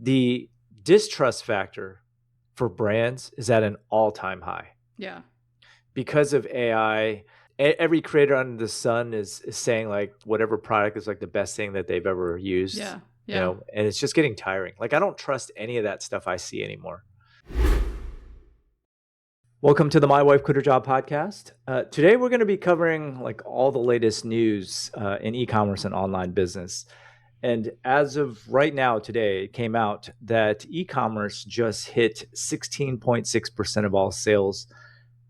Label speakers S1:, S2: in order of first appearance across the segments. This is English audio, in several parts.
S1: the distrust factor for brands is at an all-time high.
S2: Yeah.
S1: Because of AI, every creator under the sun is saying like whatever product is like the best thing that they've ever used.
S2: Yeah.
S1: You know, and it's just getting tiring. Like I don't trust any of that stuff I see anymore. Welcome to the My Wife Quit Her Job podcast. Today we're going to be covering like all the latest news in e-commerce and online business. And as of right now, today, it came out that e-commerce just hit 16.6% of all sales,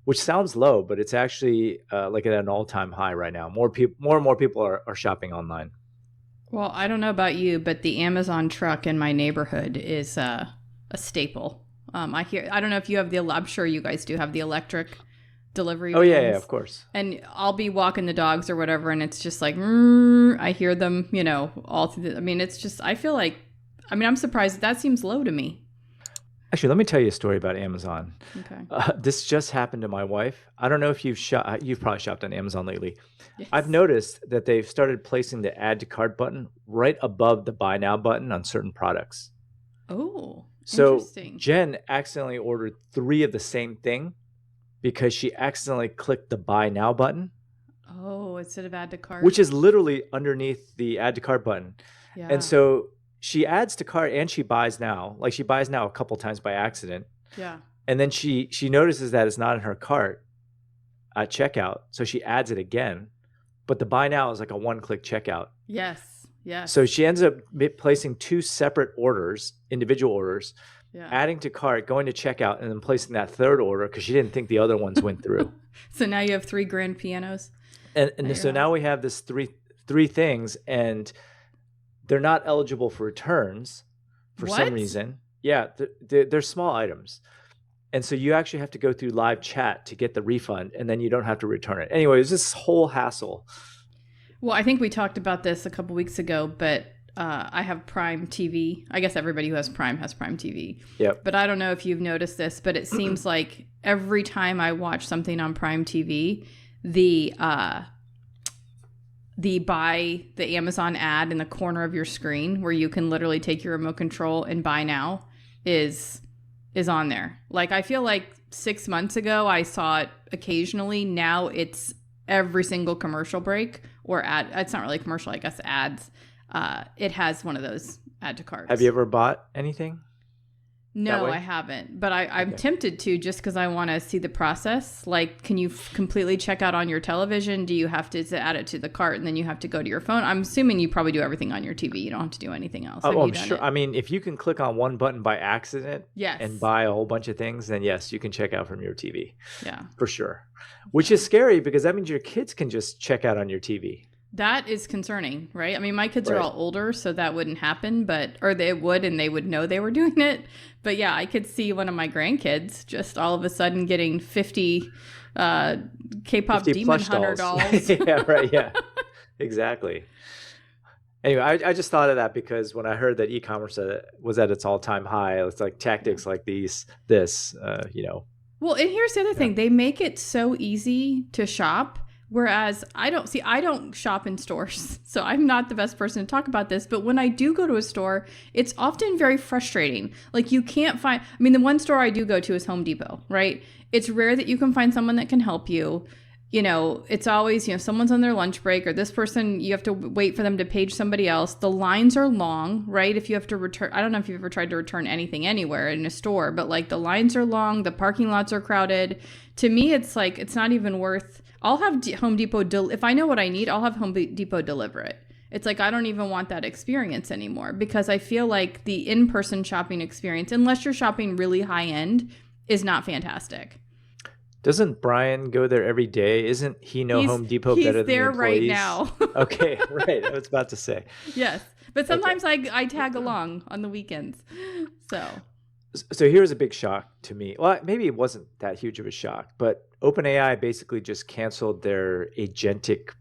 S1: which sounds low, but it's actually like at an all-time high right now. More and more people are shopping online.
S2: Well, I don't know about you, but the Amazon truck in my neighborhood is a staple. I don't know if you have I'm sure you guys do have the electric delivery vans.
S1: Yeah, of course.
S2: And I'll be walking the dogs or whatever, and it's just like, I hear them, all through it's just, I feel like, I'm surprised that seems low to me.
S1: Actually, let me tell you a story about Amazon.
S2: Okay.
S1: This just happened to my wife. I don't know if you've probably shopped on Amazon lately.
S2: Yes.
S1: I've noticed that they've started placing the add to cart button right above the buy now button on certain products.
S2: Oh,
S1: so
S2: interesting.
S1: Jen accidentally ordered 3 of the same thing because she accidentally clicked the buy now button.
S2: Oh, instead of add to cart.
S1: Which is literally underneath the add to cart button.
S2: Yeah.
S1: And so she adds to cart and she buys now. Like she buys now a couple times by accident.
S2: Yeah.
S1: And then she notices that it's not in her cart at checkout. So she adds it again. But the buy now is like a one-click checkout.
S2: Yes. Yes.
S1: So she ends up placing 2 separate orders, individual orders, adding to cart, going to checkout, and then placing that third order because she didn't think the other ones went through.
S2: So now you have 3 grand pianos.
S1: And so now we have this three things, and they're not eligible for returns for some reason. Yeah, they're small items. And so you actually have to go through live chat to get the refund, and then you don't have to return it. Anyway, it's this whole hassle.
S2: Well, I think we talked about this a couple weeks ago, but I have Prime TV. I guess everybody who has Prime TV.
S1: Yep.
S2: But I don't know if you've noticed this, but it seems like every time I watch something on Prime TV, the Amazon ad in the corner of your screen where you can literally take your remote control and buy now is on there. Like I feel like 6 months ago I saw it occasionally. Now it's every single commercial break or ad. It's not really commercial, I guess ads. It has one of those add to carts.
S1: Have you ever bought anything?
S2: No, I haven't. But I'm tempted to just because I want to see the process. Like, can you completely check out on your television? Do you have to add it to the cart and then you have to go to your phone? I'm assuming you probably do everything on your TV. You don't have to do anything else.
S1: I'm sure. I mean, if you can click on one button by accident and buy a whole bunch of things, then yes, you can check out from your TV.
S2: Yeah.
S1: For sure. Which is scary because that means your kids can just check out on your TV.
S2: That is concerning, right? I mean, my kids are all older, so that wouldn't happen, or they would, and they would know they were doing it. But yeah, I could see one of my grandkids just all of a sudden getting 50 K-pop Demon Hunter dolls.
S1: Yeah, right. Yeah, exactly. Anyway, I just thought of that because when I heard that e-commerce was at its all-time high, it's like tactics like this.
S2: Well, and here's the other thing. They make it so easy to shop. Whereas I don't shop in stores, so I'm not the best person to talk about this. But when I do go to a store, it's often very frustrating. Like you can't find, the one store I do go to is Home Depot, right? It's rare that you can find someone that can help you. It's always, someone's on their lunch break or this person, you have to wait for them to page somebody else. The lines are long, right? If you have to return, I don't know if you've ever tried to return anything anywhere in a store, but like the lines are long, the parking lots are crowded. To me, it's like, it's not even worth, I'll have Home Depot, if I know what I need, I'll have Home Depot deliver it. It's like, I don't even want that experience anymore because I feel like the in-person shopping experience, unless you're shopping really high end, is not fantastic.
S1: Doesn't Brian go there every day? Isn't he Home Depot better than the employees?
S2: He's there right now.
S1: Okay, right. I was about to say.
S2: Yes, but sometimes I tag along on the weekends.
S1: So here's a big shock to me. Well, maybe it wasn't that huge of a shock, but OpenAI basically just canceled their agentic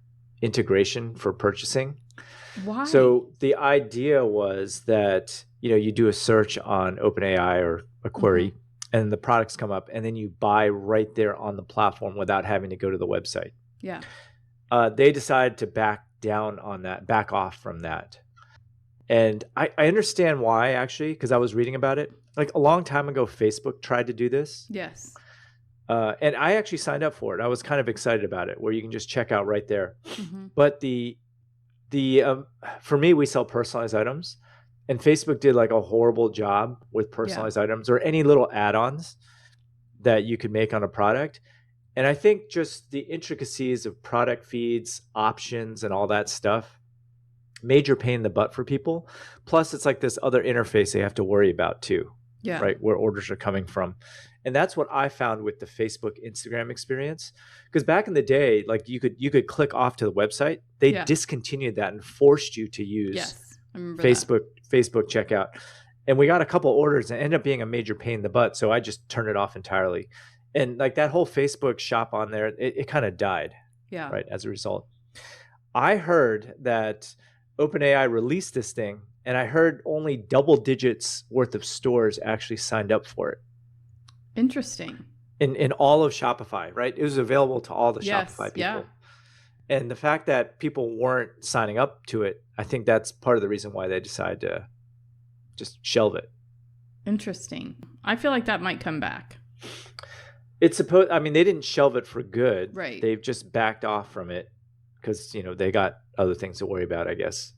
S1: integration for purchasing.
S2: Why?
S1: So the idea was that, you do a search on OpenAI or a query, and the products come up, and then you buy right there on the platform without having to go to the website.
S2: Yeah.
S1: They decided to back off from that. And I understand why, actually, because I was reading about it. Like a long time ago, Facebook tried to do this.
S2: Yes.
S1: And I actually signed up for it. I was kind of excited about it, where you can just check out right there.
S2: Mm-hmm.
S1: But for me, we sell personalized items, and Facebook did like a horrible job with personalized items or any little add-ons that you could make on a product. And I think just the intricacies of product feeds, options, and all that stuff, major pain in the butt for people. Plus, it's like this other interface they have to worry about too, right? Where orders are coming from. And that's what I found with the Facebook, Instagram experience. Because back in the day, like you could click off to the website. They discontinued that and forced you to use Facebook checkout. And we got a couple orders and it ended up being a major pain in the butt. So I just turned it off entirely. And like that whole Facebook shop on there, it kind of died.
S2: Yeah.
S1: Right. As a result. I heard that OpenAI released this thing, and I heard only double digits worth of stores actually signed up for it.
S2: Interesting.
S1: In all of Shopify, right? It was available to all the Shopify people.
S2: Yeah.
S1: And the fact that people weren't signing up to it, I think that's part of the reason why they decided to just shelve it.
S2: Interesting. I feel like that might come back.
S1: It's supposed, I mean, they didn't shelve it for good.
S2: Right.
S1: They've just backed off from it because, they got other things to worry about, I guess.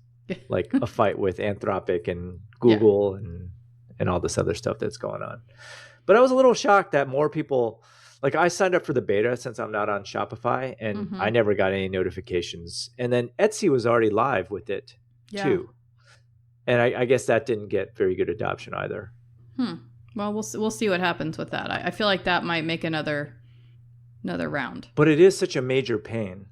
S1: Like a fight with Anthropic and Google and all this other stuff that's going on. But I was a little shocked that more people, like I signed up for the beta since I'm not on Shopify, and I never got any notifications. And then Etsy was already live with it too. And I guess that didn't get very good adoption either.
S2: Well, we'll see what happens with that. I feel like that might make another round.
S1: But it is such a major pain.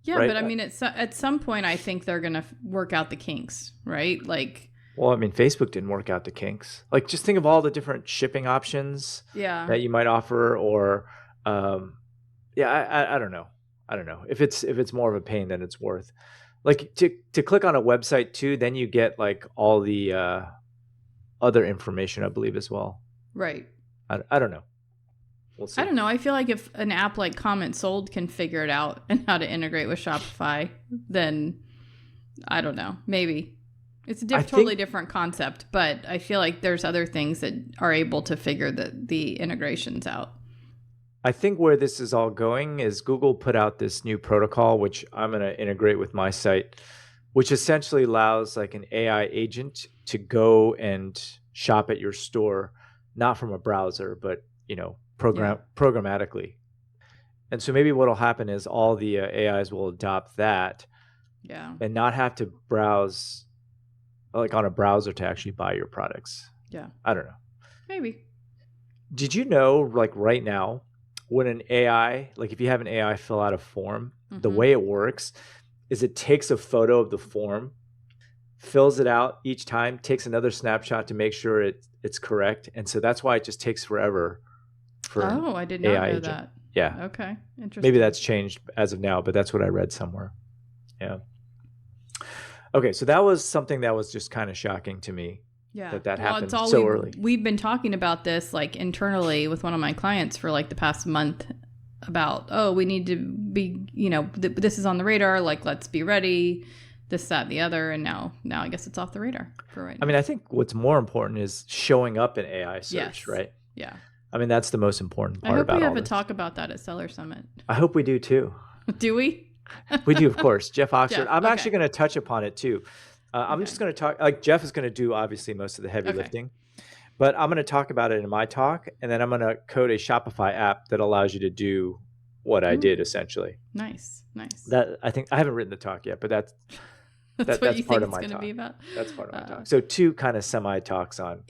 S2: Yeah,
S1: right?
S2: But I mean, at some point, I think they're going to work out the kinks, right? Like,
S1: well, I mean, Facebook didn't work out the kinks. Like, just think of all the different shipping options that you might offer, or, I don't know. I don't know if it's more of a pain than it's worth. Like to click on a website too, then you get like all the other information, I believe, as well.
S2: Right.
S1: I don't know. We'll see.
S2: I don't know. I feel like if an app like Comment Sold can figure it out and how to integrate with Shopify, then I don't know. Maybe. It's a totally different concept, but I feel like there's other things that are able to figure the integrations out.
S1: I think where this is all going is Google put out this new protocol, which I'm going to integrate with my site, which essentially allows like an AI agent to go and shop at your store, not from a browser, but, programmatically. And so maybe what'll happen is all the AIs will adopt that and not have to browse like on a browser to actually buy your products.
S2: Yeah.
S1: I don't know.
S2: Maybe.
S1: Did you know, like right now, when an AI, like if you have an AI fill out a form, the way it works is it takes a photo of the form, fills it out each time, takes another snapshot to make sure it's correct. And so that's why it just takes forever for
S2: I did not know
S1: agent.
S2: that.
S1: Yeah.
S2: Okay. Interesting.
S1: Maybe that's changed as of now, but that's what I read somewhere. Yeah. Okay, so that was something that was just kind of shocking to me.
S2: Yeah.
S1: That happened so early.
S2: We've been talking about this like internally with one of my clients for like the past month about, we need to be, this is on the radar, like let's be ready, this, that, and the other. And now I guess it's off the radar for right now.
S1: I mean, I think what's more important is showing up in AI search, right?
S2: Yeah.
S1: I mean, that's the most important part about all this.
S2: I hope we have a talk about that at Seller Summit.
S1: I hope we do too.
S2: Do we?
S1: We do, of course. Jeff Oxford. I'm
S2: okay.
S1: actually going to touch upon it too. I'm just going to talk, like Jeff is going to do obviously most of the heavy lifting, but I'm going to talk about it in my talk, and then I'm going to code a Shopify app that allows you to do what I did essentially.
S2: Nice.
S1: That I think I haven't written the talk yet, but that's part of my talk. Be about? That's part of my talk. So 2 kind of semi talks on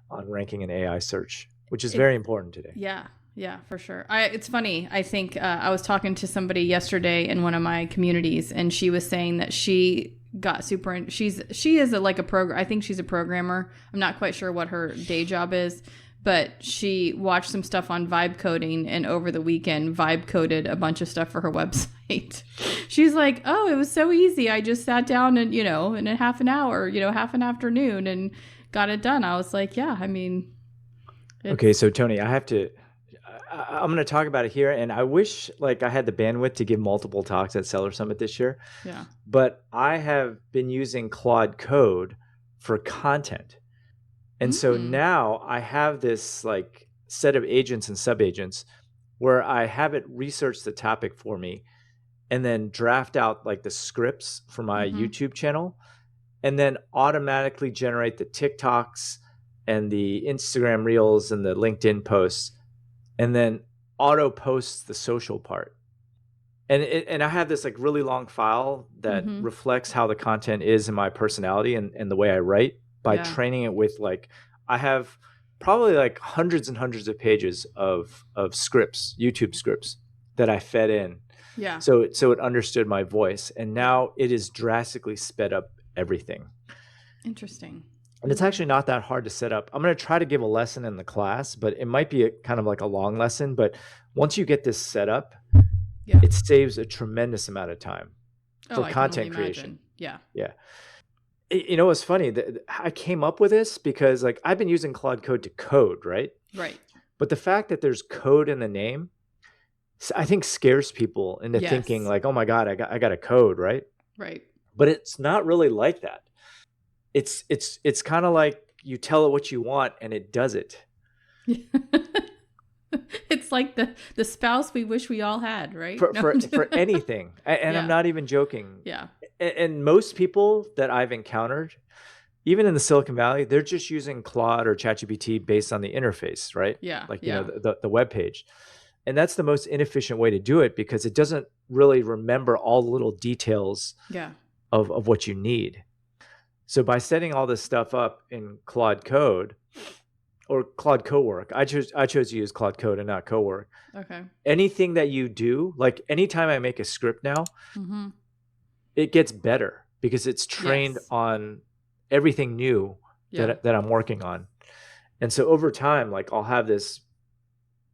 S1: ranking in AI search, which is very important today.
S2: Yeah, for sure. It's funny. I think I was talking to somebody yesterday in one of my communities, and she was saying that she got she is like a program. I think she's a programmer. I'm not quite sure what her day job is, but she watched some stuff on vibe coding, and over the weekend vibe coded a bunch of stuff for her website. She's like, oh, it was so easy. I just sat down and, in a half an hour, half an afternoon and got it done. I was like, yeah, I mean.
S1: Okay. So Tony, I I'm going to talk about it here, and I wish like I had the bandwidth to give multiple talks at Seller Summit this year.
S2: Yeah.
S1: But I have been using Claude Code for content. And so now I have this like set of agents and sub-agents where I have it research the topic for me and then draft out like the scripts for my YouTube channel and then automatically generate the TikToks and the Instagram reels and the LinkedIn posts and then auto posts the social part. And I have this like really long file that reflects how the content is in my personality and the way I write by training it with like, I have probably like hundreds and hundreds of pages of scripts, YouTube scripts that I fed in.
S2: Yeah.
S1: So it understood my voice. And now it is drastically sped up everything.
S2: Interesting.
S1: And it's actually not that hard to set up. I'm going to try to give a lesson in the class, but it might be kind of like a long lesson. But once you get this set up, it saves a tremendous amount of time for content creation.
S2: Yeah.
S1: Yeah. You know, what's funny that I came up with this because like I've been using Claude Code to code, right?
S2: Right.
S1: But the fact that there's code in the name, I think scares people into thinking like, oh my God, I got a code, right?
S2: Right.
S1: But it's not really like that. It's kind of like you tell it what you want and it does it.
S2: It's like the spouse we wish we all had, right?
S1: For anything. And I'm not even joking.
S2: Yeah.
S1: And most people that I've encountered, even in the Silicon Valley, they're just using Claude or ChatGPT based on the interface, right?
S2: Yeah.
S1: Like, you know, the web page. And that's the most inefficient way to do it because it doesn't really remember all the little details of what you need. So by setting all this stuff up in Claude Code or Claude Cowork, I chose to use Claude Code and not Cowork.
S2: Okay.
S1: Anything that you do, like anytime I make a script now, it gets better because it's trained on everything new that I'm working on. And so over time, like I'll have this,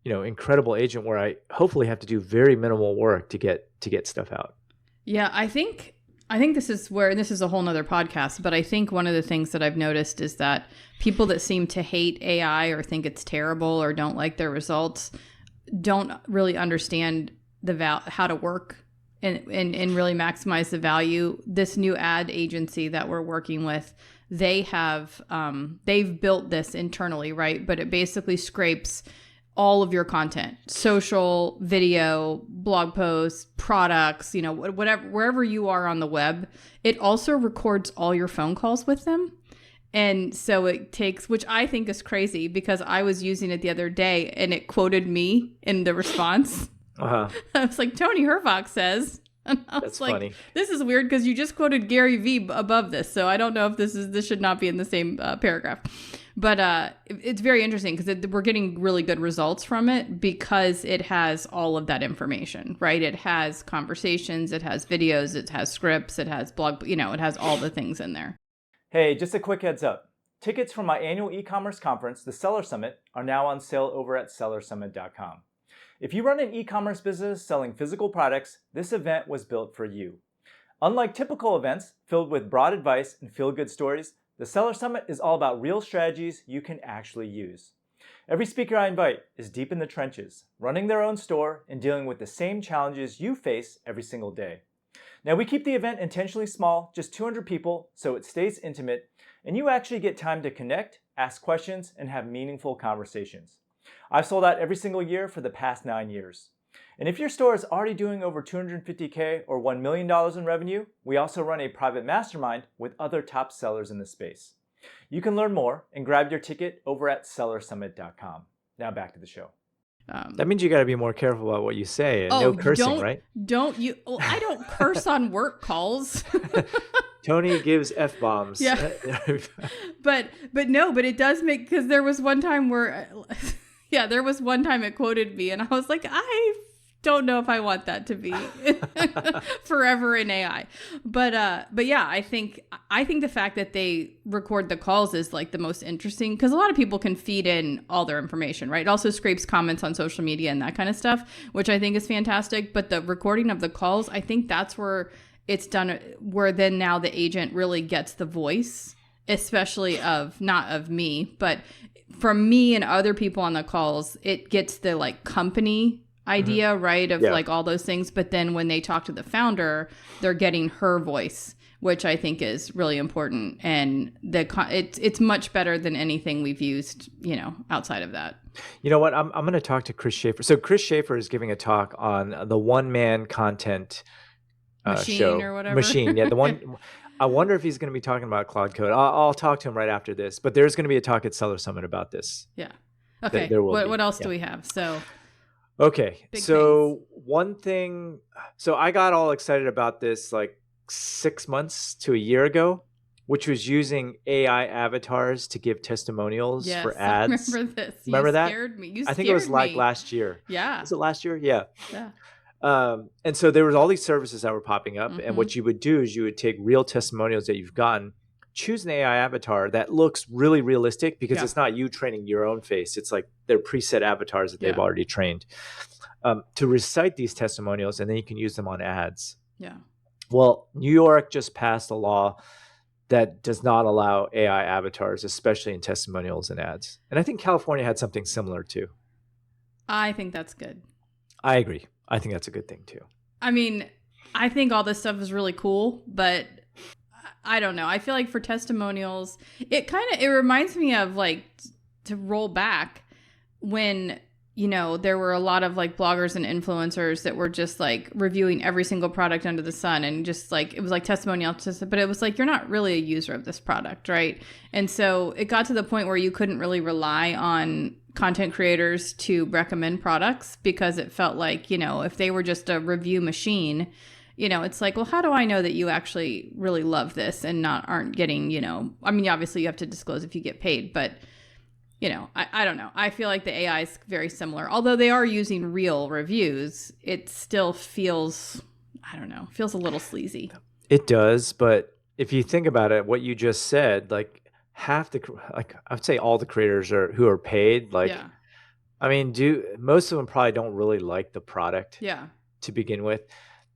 S1: you know, incredible agent where I hopefully have to do very minimal work to get stuff out.
S2: Yeah, I think this is where, and this is a whole nother podcast, but I think one of the things that I've noticed is that people that seem to hate AI or think it's terrible or don't like their results don't really understand how to work and really maximize the value. This new ad agency that we're working with, they've built this internally, right? But it basically scrapes all of your content, social, video, blog posts, products, you know, whatever, wherever you are on the web. It also records all your phone calls with them. And so it takes, which I think is crazy because I was using it the other day and it quoted me in the response. I was like, Tony Hervox says, and I was
S1: That's
S2: like,
S1: funny.
S2: This is weird because you just quoted Gary Vee above this. So I don't know if this should not be in the same paragraph. But it's very interesting because we're getting really good results from it because it has all of that information, right? It has conversations, it has videos, it has scripts, it has blog, you know, it has all the things in there.
S1: Hey, just a quick heads up. Tickets for my annual e-commerce conference, the Seller Summit, are now on sale over at sellersummit.com. If you run an e-commerce business selling physical products, this event was built for you. Unlike typical events filled with broad advice and feel-good stories, the Seller Summit is all about real strategies you can actually use. Every speaker I invite is deep in the trenches, running their own store and dealing with the same challenges you face every single day. Now, we keep the event intentionally small, just 200 people, so it stays intimate, and you actually get time to connect, ask questions, and have meaningful conversations. I've sold out every single year for the past 9 years. And if your store is already doing over $250K or $1 million in revenue, we also run a private mastermind with other top sellers in the space. You can learn more and grab your ticket over at sellersummit.com. Now back to the show. That means you got to be more careful about what you say and no cursing, right?
S2: I don't curse on work calls.
S1: Tony gives F-bombs.
S2: Yeah. but it does make, because there was one time where, it quoted me and I was like, I don't know if I want that to be forever in AI. But yeah, I think the fact that they record the calls is like the most interesting because a lot of people can feed in all their information, right? It also scrapes comments on social media and that kind of stuff, which I think is fantastic. But the recording of the calls, I think that's where it's done, where then now the agent really gets the voice especially not of me, but from me and other people on the calls, it gets the like company idea, right? Of like all those things. But then when they talk to the founder, they're getting her voice, which I think is really important. And it's much better than anything we've used, outside of that.
S1: You know what? I'm going to talk to Chris Schaefer. So Chris Schaefer is giving a talk on the one-man content
S2: Machine
S1: show.
S2: Or whatever.
S1: Machine. Yeah. The one. I wonder if he's going to be talking about Claude Code. I'll talk to him right after this, but there's going to be a talk at Seller Summit about this.
S2: Yeah. Okay. What else do we have? So.
S1: Okay. So one thing, I got all excited about this like 6 months to a year ago, which was using AI avatars to give testimonials for ads.
S2: I remember this.
S1: Remember that?
S2: Scared me.
S1: I think it was like last year.
S2: Yeah.
S1: Was it last year? Yeah.
S2: Yeah.
S1: And so there was all these services that were popping up. And what you would do is you would take real testimonials that you've gotten, choose an AI avatar that looks really realistic because it's not you training your own face. It's like they're preset avatars that they've already trained to recite these testimonials, and then you can use them on ads.
S2: Yeah.
S1: Well, New York just passed a law that does not allow AI avatars, especially in testimonials and ads. And I think California had something similar too.
S2: I think that's good.
S1: I agree. I think that's a good thing too.
S2: I mean, I think all this stuff is really cool, but I don't know. I feel like for testimonials, it reminds me of like to roll back when, there were a lot of like bloggers and influencers that were just like reviewing every single product under the sun, and just like, it was like testimonial, but it was like, you're not really a user of this product, right? And so it got to the point where you couldn't really rely on content creators to recommend products, because it felt like, if they were just a review machine, it's like, well, how do I know that you actually really love this and aren't getting, I mean, obviously you have to disclose if you get paid, but I don't know. I feel like the AI is very similar. Although they are using real reviews, it still feels, I don't know, feels a little sleazy.
S1: It does, but if you think about it, what you just said, like I'd say all the creators who are paid, I mean, most of them probably don't really like the product to begin with.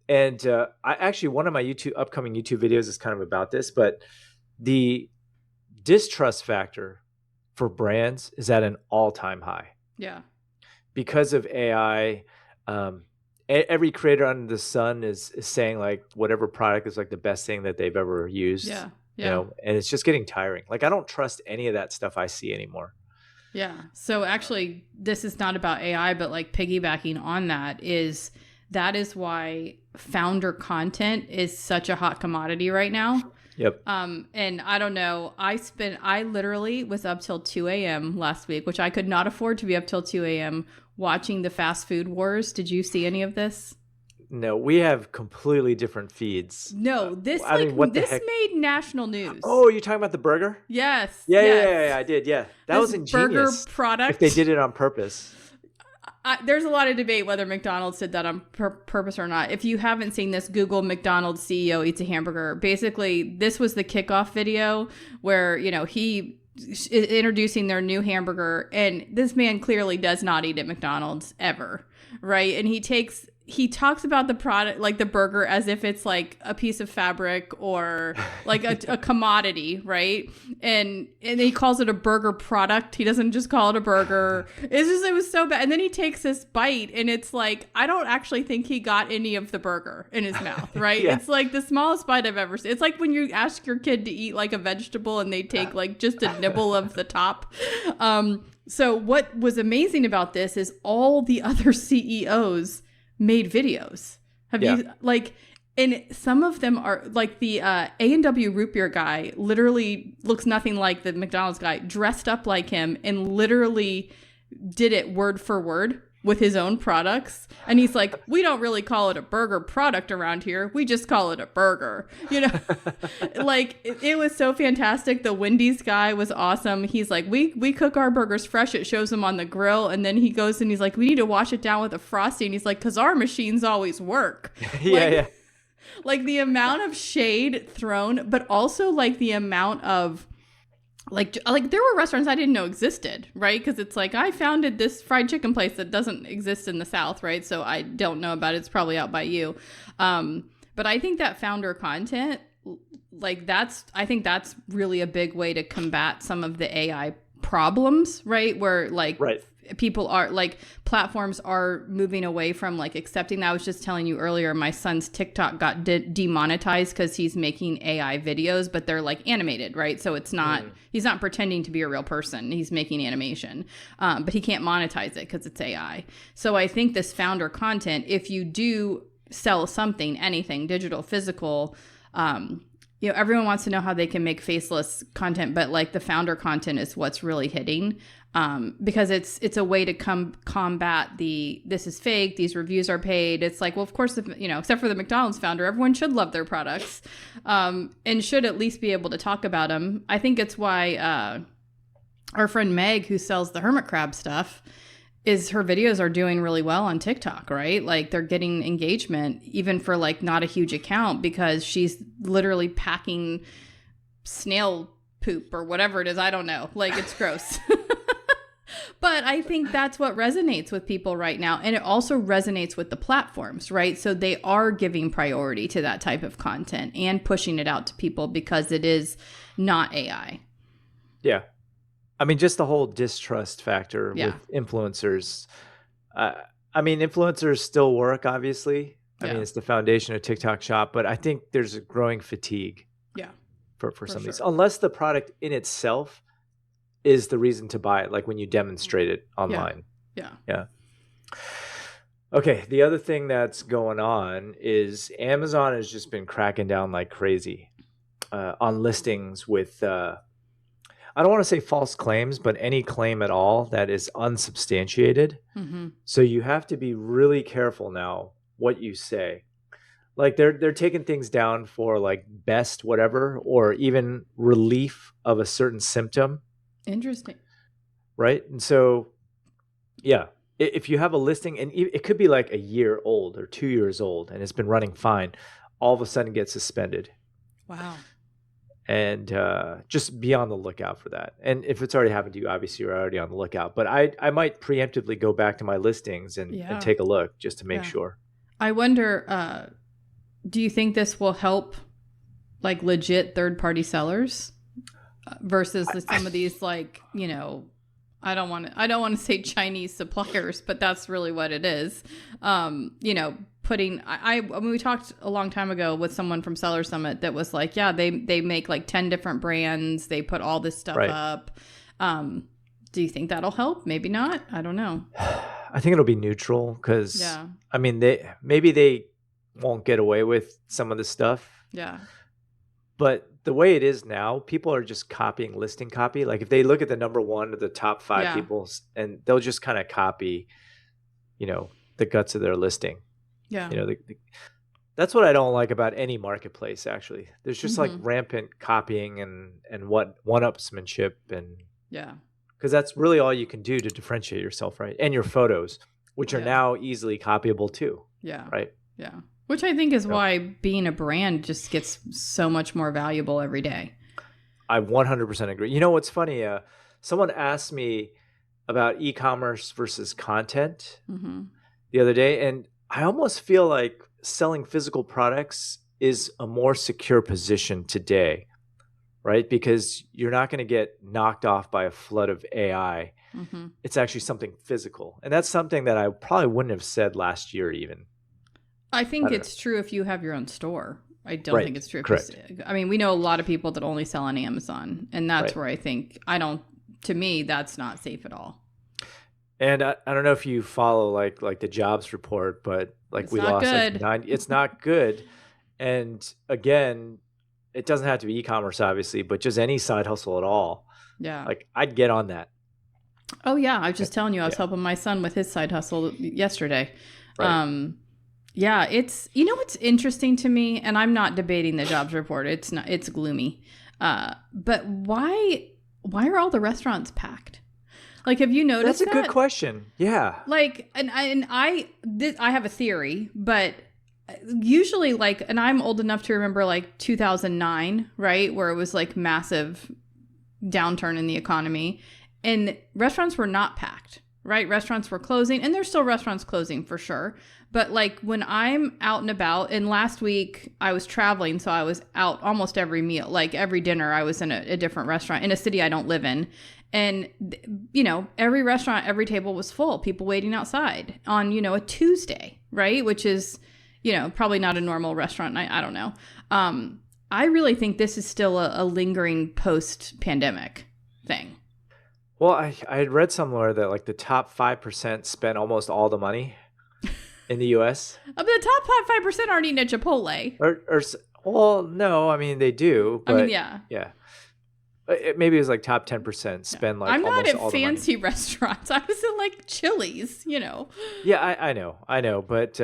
S1: And one of my upcoming YouTube videos is kind of about this, but the distrust factor for brands is at an all-time high.
S2: Yeah.
S1: Because of AI, every creator under the sun is saying like whatever product is like the best thing that they've ever used.
S2: Yeah.
S1: And it's just getting tiring. Like I don't trust any of that stuff I see anymore.
S2: Yeah. So actually, this is not about AI, but like piggybacking on that is why founder content is such a hot commodity right now.
S1: Yep.
S2: And I don't know, I literally was up till 2 a.m. last week, which I could not afford to be up till 2 a.m. watching the fast food wars. Did you see any of this?
S1: No, we have completely different feeds.
S2: No, this made national news.
S1: Oh, you're talking about the burger?
S2: Yes.
S1: Yeah, I did. Yeah. That was ingenious.
S2: Burger product.
S1: If they did it on purpose.
S2: There's a lot of debate whether McDonald's did that on purpose or not. If you haven't seen this, Google McDonald's CEO eats a hamburger. Basically, this was the kickoff video where, he is introducing their new hamburger, and this man clearly does not eat at McDonald's ever, right? And he talks about the product, like the burger, as if it's like a piece of fabric or like a commodity, right? And he calls it a burger product. He doesn't just call it a burger. It was so bad. And then he takes this bite, and it's like, I don't actually think he got any of the burger in his mouth, right?
S1: Yeah.
S2: It's like the smallest bite I've ever seen. It's like when you ask your kid to eat like a vegetable and they take like just a nibble of the top. So what was amazing about this is all the other CEOs made videos. You and some of them are like the A&W root beer guy literally looks nothing like the McDonald's guy, dressed up like him, and literally did it word for word with his own products. And he's like, we don't really call it a burger product around here. We just call it a burger. Like it was so fantastic. The Wendy's guy was awesome. He's like, we cook our burgers fresh. It shows him on the grill. And then he goes and he's like, we need to wash it down with a Frosty. And he's like, because our machines always work.
S1: Yeah.
S2: Like the amount of shade thrown, but also like the amount of like there were restaurants I didn't know existed, right? Because it's like, I founded this fried chicken place that doesn't exist in the South, right? So I don't know about it. It's probably out by you. But I think that founder content, like I think that's really a big way to combat some of the AI problems, right? Where like people are like platforms are moving away from like accepting that. I was just telling you earlier, my son's TikTok got demonetized because he's making AI videos, but they're like animated, right? So it's not, he's not pretending to be a real person. He's making animation, but he can't monetize it because it's AI. So I think this founder content, if you do sell something, anything, digital, physical, you know, everyone wants to know how they can make faceless content, but like the founder content is what's really hitting, because it's a way to combat this is fake, these reviews are paid. It's like, well, of course, you know, except for the McDonald's founder, everyone should love their products, and should at least be able to talk about them. I think it's why our friend Meg, who sells the hermit crab stuff, her videos are doing really well on TikTok, right? Like they're getting engagement even for like not a huge account, because she's literally packing snail poop or whatever it is. I don't know. Like it's gross. But I think that's what resonates with people right now. And it also resonates with the platforms, right? So they are giving priority to that type of content and pushing it out to people because it is not AI.
S1: Yeah. I mean, just the whole distrust factor with influencers. I mean, influencers still work, obviously. I mean, it's the foundation of TikTok Shop, but I think there's a growing fatigue for some of these, unless the product in itself is the reason to buy it, like when you demonstrate it online. Yeah. Okay, the other thing that's going on is Amazon has just been cracking down like crazy on listings with... I don't want to say false claims, but any claim at all that is unsubstantiated. Mm-hmm. So you have to be really careful now what you say. Like they're taking things down for like best whatever, or even relief of a certain symptom.
S2: Interesting.
S1: Right? And so, yeah, if you have a listing, and it could be like a year old or 2 years old, and it's been running fine, all of a sudden gets suspended.
S2: Wow.
S1: And just be on the lookout for that. And if it's already happened to you, obviously you're already on the lookout. But I might preemptively go back to my listings and take a look just to make sure.
S2: I wonder, do you think this will help like legit third-party sellers versus some of these like, you know, I don't want to say Chinese suppliers, but that's really what it is. You know, putting I mean, we talked a long time ago with someone from Seller Summit that was like, yeah, they make like 10 different brands, they put all this stuff up. Do you think that'll help? Maybe not. I don't know.
S1: I think it'll be neutral because I mean, they won't get away with some of the stuff.
S2: Yeah.
S1: But the way it is now, people are just copying listing copy. Like if they look at the number one of the top 5 people, and they'll just kind of copy, you know, the guts of their listing.
S2: Yeah.
S1: You know, that's what I don't like about any marketplace, actually. There's just like rampant copying and one-upsmanship. And because that's really all you can do to differentiate yourself, right? And your photos, which are now easily copyable too.
S2: Yeah.
S1: Right?
S2: Yeah. Which I think is why being a brand just gets so much more valuable every day.
S1: I 100% agree. You know what's funny? Someone asked me about e-commerce versus content the other day, and I almost feel like selling physical products is a more secure position today, right? Because you're not going to get knocked off by a flood of AI. It's actually something physical. And that's something that I probably wouldn't have said last year even.
S2: I think it's true if you have your own store. I don't think it's true. I mean, we know a lot of people that only sell on Amazon, and that's where I think to me, that's not safe at all.
S1: And I don't know if you follow like the jobs report, but like we lost like 9. It's not good. And again, it doesn't have to be e-commerce, obviously, but just any side hustle at all.
S2: Yeah.
S1: Like I'd get on that.
S2: Oh yeah. I was just telling you, I was helping my son with his side hustle yesterday. Right. Yeah, it's, you know, what's interesting to me, and I'm not debating the jobs report. It's gloomy. But why are all the restaurants packed? Like, have you noticed that?
S1: That's a good question. Yeah.
S2: Like, I have a theory, but usually like, and I'm old enough to remember like 2009, right? Where it was like massive downturn in the economy and restaurants were not packed. right? Restaurants were closing, and there's still restaurants closing for sure. But like when I'm out and about, and last week I was traveling, so I was out almost every meal, like every dinner I was in a different restaurant in a city I don't live in. And, every restaurant, every table was full, people waiting outside on, a Tuesday, right? Which is, probably not a normal restaurant night. I don't know. I really think this is still a lingering post-pandemic thing.
S1: Well, I had read somewhere that like the top 5% spent almost all the money in the U.S.
S2: The top 5% aren't eating at Chipotle.
S1: Well, no, I mean they do. But yeah. Maybe it was like top 10% spend like.
S2: I'm not
S1: at
S2: fancy restaurants. I was at like Chili's,
S1: Yeah, I know, but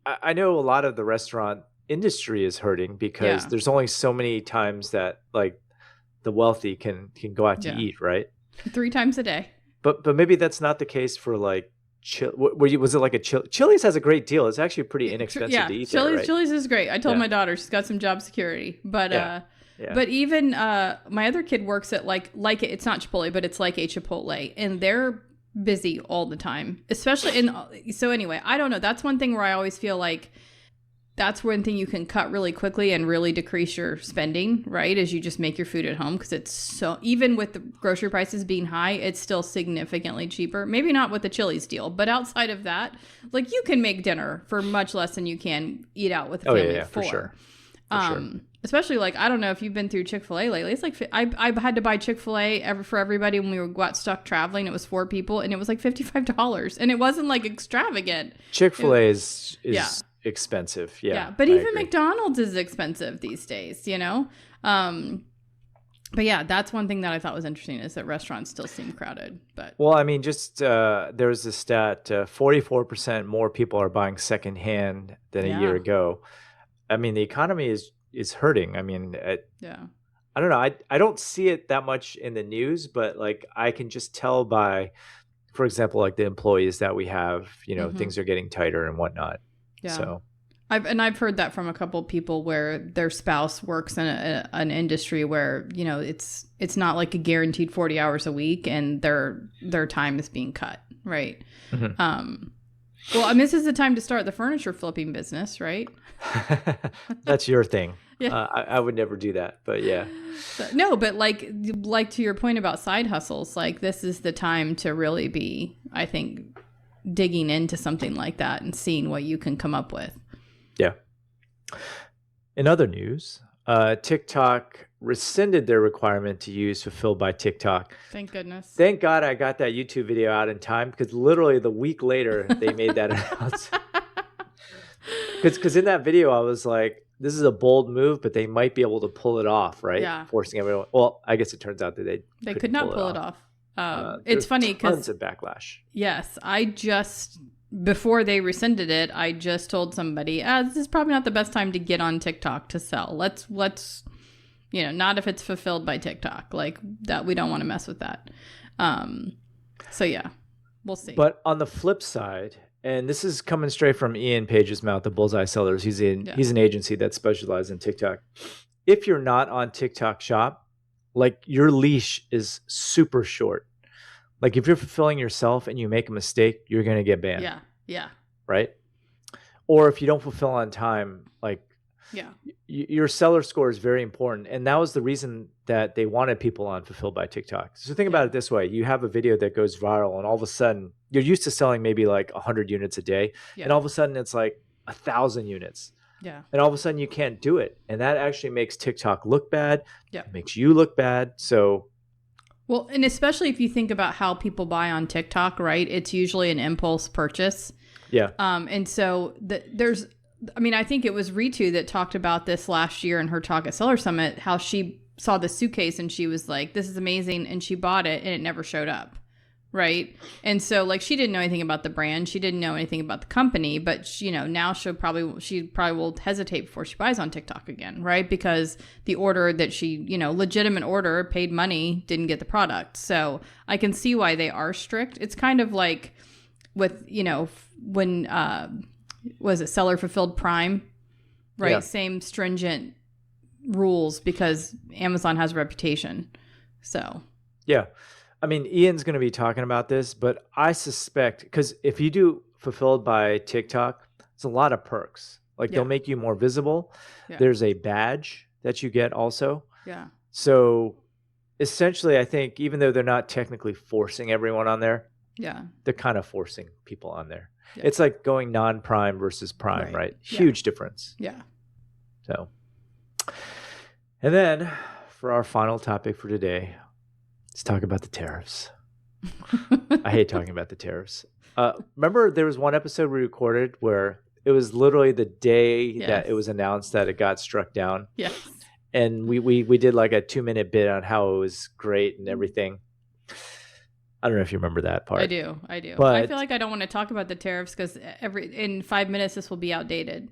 S1: I know a lot of the restaurant industry is hurting because there's only so many times that like the wealthy can go out to eat, right?
S2: 3 times a day.
S1: But maybe that's not the case for like was it like a Chili's has a great deal. It's actually pretty inexpensive to eat there, right?
S2: Chili's is great. I told my daughter she's got some job security, but but even my other kid works at like it's not Chipotle, but it's like a Chipotle, and they're busy all the time, especially so anyway, I don't know. That's one thing where I always feel like that's one thing you can cut really quickly and really decrease your spending, right? As you just make your food at home, because it's so, even with the grocery prices being high, it's still significantly cheaper. Maybe not with the Chili's deal, but outside of that, like you can make dinner for much less than you can eat out with a family of 4.
S1: For sure.
S2: Especially like, I don't know if you've been through Chick-fil-A lately. It's like, I had to buy Chick-fil-A for everybody when we got stuck traveling. It was 4 people and it was like $55, and it wasn't like extravagant.
S1: Chick-fil-A is expensive.
S2: But even McDonald's is expensive these days, but yeah, that's one thing that I thought was interesting, is that restaurants still seem crowded. But
S1: well, I mean, just there's a stat: 44% more people are buying secondhand than a year ago. I mean, the economy is hurting. I mean, I don't know. I don't see it that much in the news, but like I can just tell by, for example, like the employees that we have, things are getting tighter and whatnot. Yeah. So
S2: I've heard that from a couple of people where their spouse works in an industry where, it's not like a guaranteed 40 hours a week, and their time is being cut. Right. Mm-hmm. Well, I mean, this is the time to start the furniture flipping business, right?
S1: That's your thing. Yeah. I would never do that, but yeah.
S2: No, but like to your point about side hustles, like this is the time to really be, I think, digging into something like that and seeing what you can come up with.
S1: Yeah. In other news, TikTok rescinded their requirement to use Fulfilled by TikTok.
S2: Thank goodness.
S1: Thank God I got that YouTube video out in time, because literally the week later they made that announcement. Because in that video I was like, this is a bold move, but they might be able to pull it off, right?
S2: Yeah.
S1: Forcing everyone. Well, I guess it turns out that they
S2: could not pull it off. It's funny because
S1: tons of backlash.
S2: Yes, before they rescinded it, I just told somebody, this is probably not the best time to get on TikTok to sell. Let's not if it's fulfilled by TikTok, like that. We don't want to mess with that. So yeah, we'll see.
S1: But on the flip side, and this is coming straight from Ian Page's mouth, the Bullseye Sellers. He's an agency that specializes in TikTok. If you're not on TikTok Shop, like your leash is super short. Like if you're fulfilling yourself and you make a mistake, you're going to get banned.
S2: Yeah.
S1: Right? Or if you don't fulfill on time, like your seller score is very important. And that was the reason that they wanted people on Fulfilled by TikTok. So think about it this way. You have a video that goes viral, and all of a sudden you're used to selling maybe like 100 units a day. And all of a sudden it's like 1,000 units.
S2: Yeah.
S1: And all of a sudden you can't do it. And that actually makes TikTok look bad.
S2: Yeah.
S1: It makes you look bad. So
S2: well, and especially if you think about how people buy on TikTok, right? It's usually an impulse purchase.
S1: Yeah.
S2: And so I think it was Ritu that talked about this last year in her talk at Seller Summit, how she saw the suitcase and she was like, this is amazing. And she bought it and it never showed up. Right. And so like, she didn't know anything about the brand. She didn't know anything about the company, but now she probably will hesitate before she buys on TikTok again. Right. Because the order that she, legitimate order, paid money, didn't get the product. So I can see why they are strict. It's kind of like with, when, was it Seller Fulfilled Prime, right? Yeah. Same stringent rules because Amazon has a reputation. So
S1: yeah, I mean, Ian's going to be talking about this, but I suspect because if you do fulfilled by TikTok, it's a lot of perks. Like they'll
S2: Yeah.
S1: make you more visible.
S2: Yeah.
S1: There's a badge that you get also.
S2: Yeah.
S1: So essentially, I think even though they're not technically forcing everyone on there,
S2: Yeah.
S1: they're kind of forcing people on there.
S2: Yeah.
S1: It's like going non-prime versus prime, right? Huge difference.
S2: Yeah.
S1: So, and then for our final topic for today, let's talk about the tariffs. I hate talking about the tariffs. Remember there was one episode we recorded where it was literally the day that it was announced that it got struck down.
S2: Yes.
S1: And we did like a 2-minute bit on how it was great and everything. I don't know if you remember that part.
S2: I do.
S1: But
S2: I feel like I don't want to talk about the tariffs because in 5 minutes this will be outdated.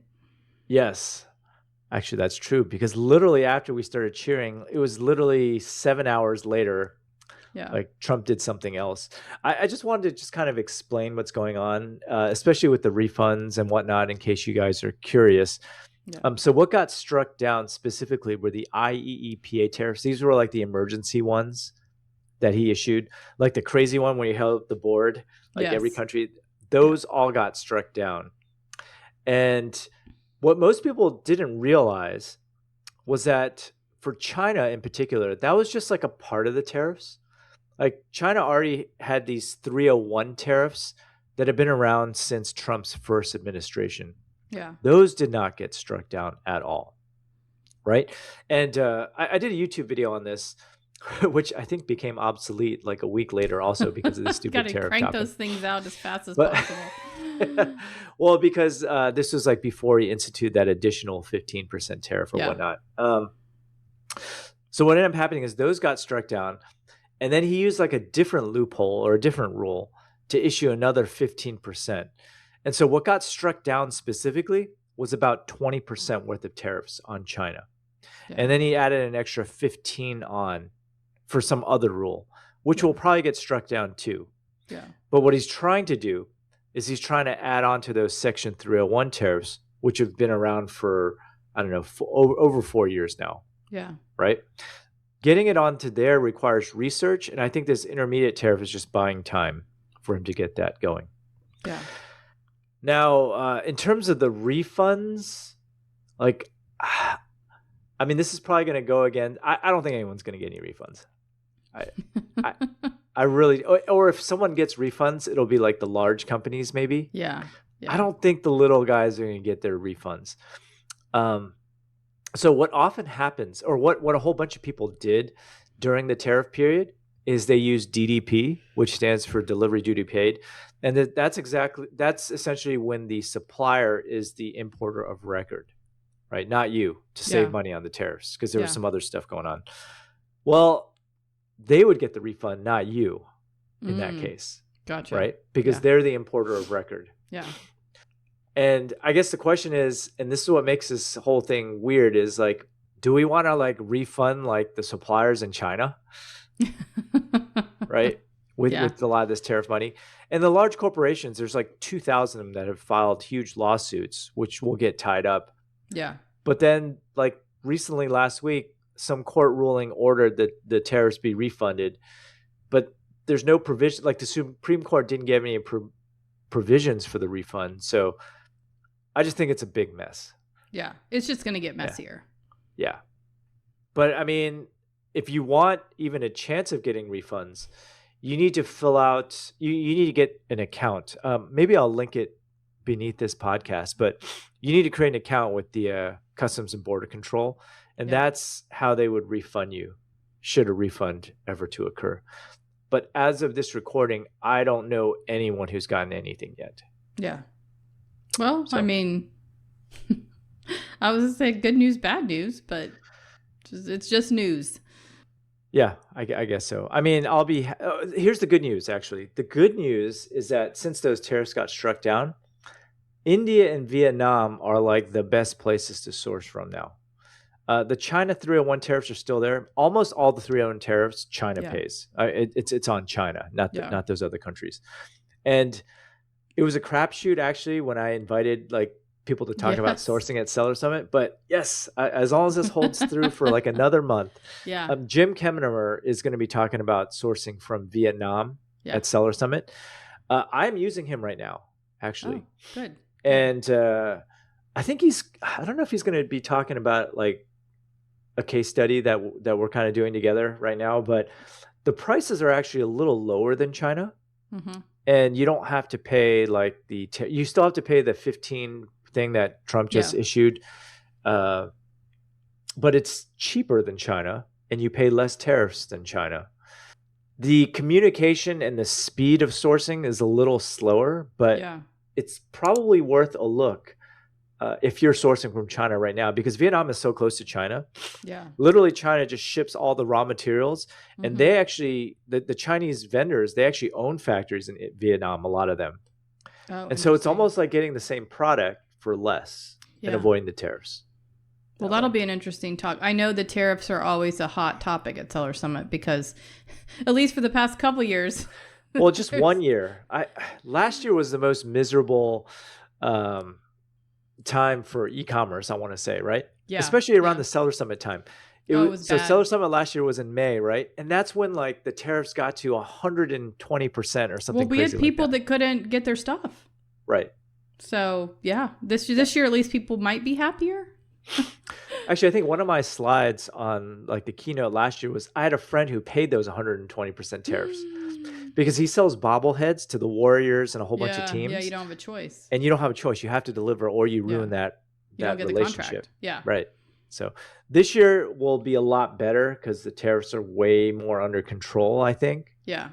S1: Yes. Actually, that's true because literally after we started cheering, it was literally 7 hours later.
S2: Yeah.
S1: Like Trump did something else. I just wanted to just kind of explain what's going on, especially with the refunds and whatnot, in case you guys are curious.
S2: Yeah.
S1: So what got struck down specifically were the IEEPA tariffs. These were like the emergency ones that he issued, like the crazy one where he held up the board, like every country. Those all got struck down. And what most people didn't realize was that for China in particular, that was just like a part of the tariffs. Like China already had these 301 tariffs that have been around since Trump's first administration.
S2: Yeah.
S1: Those did not get struck down at all. Right. And I did a YouTube video on this, which I think became obsolete like a week later also because of the stupid tariff
S2: crank
S1: topic.
S2: Those things out as fast as possible.
S1: Well, because this was like before he instituted that additional 15% tariff or whatnot. So what ended up happening is those got struck down. And then he used like a different loophole or a different rule to issue another 15%. And so what got struck down specifically was about 20% worth of tariffs on China. Yeah. And then he added an extra 15 on for some other rule, which will probably get struck down too.
S2: Yeah.
S1: But what he's trying to do is he's trying to add on to those Section 301 tariffs, which have been around for, I don't know, over 4 years now.
S2: Yeah.
S1: Right? Getting it onto there requires research, and I think this intermediate tariff is just buying time for him to get that going.
S2: Yeah.
S1: Now, in terms of the refunds, like, I mean, this is probably going to go again. I don't think anyone's going to get any refunds. I really, or if someone gets refunds, it'll be like the large companies, maybe.
S2: Yeah.
S1: I don't think the little guys are going to get their refunds. So what often happens, or what a whole bunch of people did during the tariff period, is they use DDP, which stands for delivery duty paid. And that's essentially when the supplier is the importer of record, right? Not you, to save money on the tariffs, because there was some other stuff going on. Well, they would get the refund, not you in that case.
S2: Gotcha.
S1: Right? Because they're the importer of record.
S2: Yeah.
S1: And I guess the question is, and this is what makes this whole thing weird, is like, do we want to like refund like the suppliers in China? Right? With a lot of this tariff money. And the large corporations, there's like 2,000 of them that have filed huge lawsuits, which will get tied up.
S2: Yeah.
S1: But then like recently last week, some court ruling ordered that the tariffs be refunded. But there's no provision, like the Supreme Court didn't give any provisions for the refund. So I just think it's a big mess.
S2: Yeah. It's just going to get messier.
S1: Yeah. But I mean, if you want even a chance of getting refunds, you need to fill out, you need to get an account. Maybe I'll link it beneath this podcast, but you need to create an account with the Customs and Border Control. And that's how they would refund you, should a refund ever to occur. But as of this recording, I don't know anyone who's gotten anything yet.
S2: Yeah. Well, I mean, I was going to say good news, bad news, but it's just news.
S1: Yeah, I guess so. I mean, here's the good news, actually. The good news is that since those tariffs got struck down, India and Vietnam are like the best places to source from now. The China 301 tariffs are still there. Almost all the 301 tariffs China pays. It's on China, not those other countries. And it was a crapshoot actually when I invited like people to talk about sourcing at Seller Summit. But yes, as long as this holds through for like another month, Jim Kemmerer is going to be talking about sourcing from Vietnam at Seller Summit. I'm using him right now, actually.
S2: Oh, good.
S1: And I think I don't know if he's going to be talking about like a case study that we're kind of doing together right now, but the prices are actually a little lower than China.
S2: Mm-hmm.
S1: And you don't have to pay like you still have to pay the 15 thing that Trump just issued. But it's cheaper than China and you pay less tariffs than China. The communication and the speed of sourcing is a little slower, but it's probably worth a look if you're sourcing from China right now, because Vietnam is so close to China.
S2: Yeah.
S1: Literally, China just ships all the raw materials. And they actually, the Chinese vendors, they actually own factories in Vietnam, a lot of them.
S2: Oh,
S1: and so it's almost like getting the same product for less and avoiding the tariffs.
S2: Well, that'll be an interesting talk. I know the tariffs are always a hot topic at Seller Summit because, at least for the past couple years.
S1: Well, just 1 year. Last year was the most miserable time for e-commerce, I want to say, right?
S2: Yeah.
S1: Especially around the Seller Summit time.
S2: It was
S1: so
S2: bad.
S1: Seller Summit last year was in May, right? And that's when like the tariffs got to 120% or something.
S2: Well, we
S1: crazy
S2: had people
S1: like
S2: that couldn't get their stuff.
S1: Right.
S2: So this year at least people might be happier.
S1: Actually, I think one of my slides on like the keynote last year was I had a friend who paid those 120% tariffs because he sells bobbleheads to the Warriors and a whole bunch of teams.
S2: Yeah, you don't have a choice.
S1: And you don't have a choice. You have to deliver or you ruin that
S2: don't get
S1: relationship.
S2: The contract. Yeah.
S1: Right. So this year will be a lot better because the tariffs are way more under control, I think.
S2: Yeah.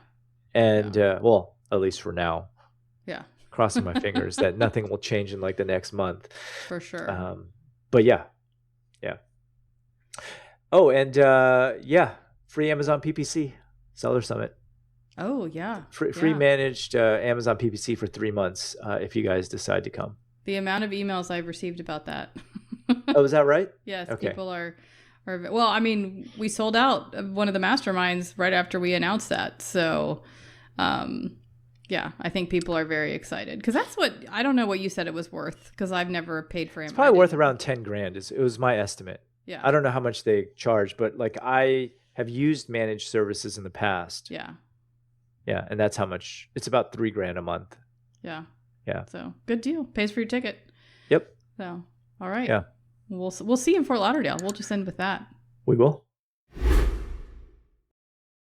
S1: And well, at least for now.
S2: Yeah.
S1: Crossing my fingers that nothing will change in like the next month.
S2: For sure.
S1: But yeah. Oh, and free Amazon PPC Seller Summit.
S2: Oh, yeah.
S1: Free managed Amazon PPC for 3 months if you guys decide to come.
S2: The amount of emails I've received about that.
S1: Oh, is that right?
S2: Yes, okay. People are well, I mean, we sold out of one of the masterminds right after we announced that. So, I think people are very excited because that's what, I don't know what you said it was worth because I've never paid for Amazon.
S1: It's probably worth around 10 grand. It was my estimate.
S2: Yeah.
S1: I don't know how much they charge, but like I have used managed services in the past.
S2: Yeah.
S1: Yeah. And that's how much. It's about $3 grand a month.
S2: Yeah.
S1: Yeah.
S2: So good deal. Pays for your ticket.
S1: Yep.
S2: So, all right.
S1: Yeah.
S2: We'll see you in Fort Lauderdale. We'll just end with that.
S1: We will.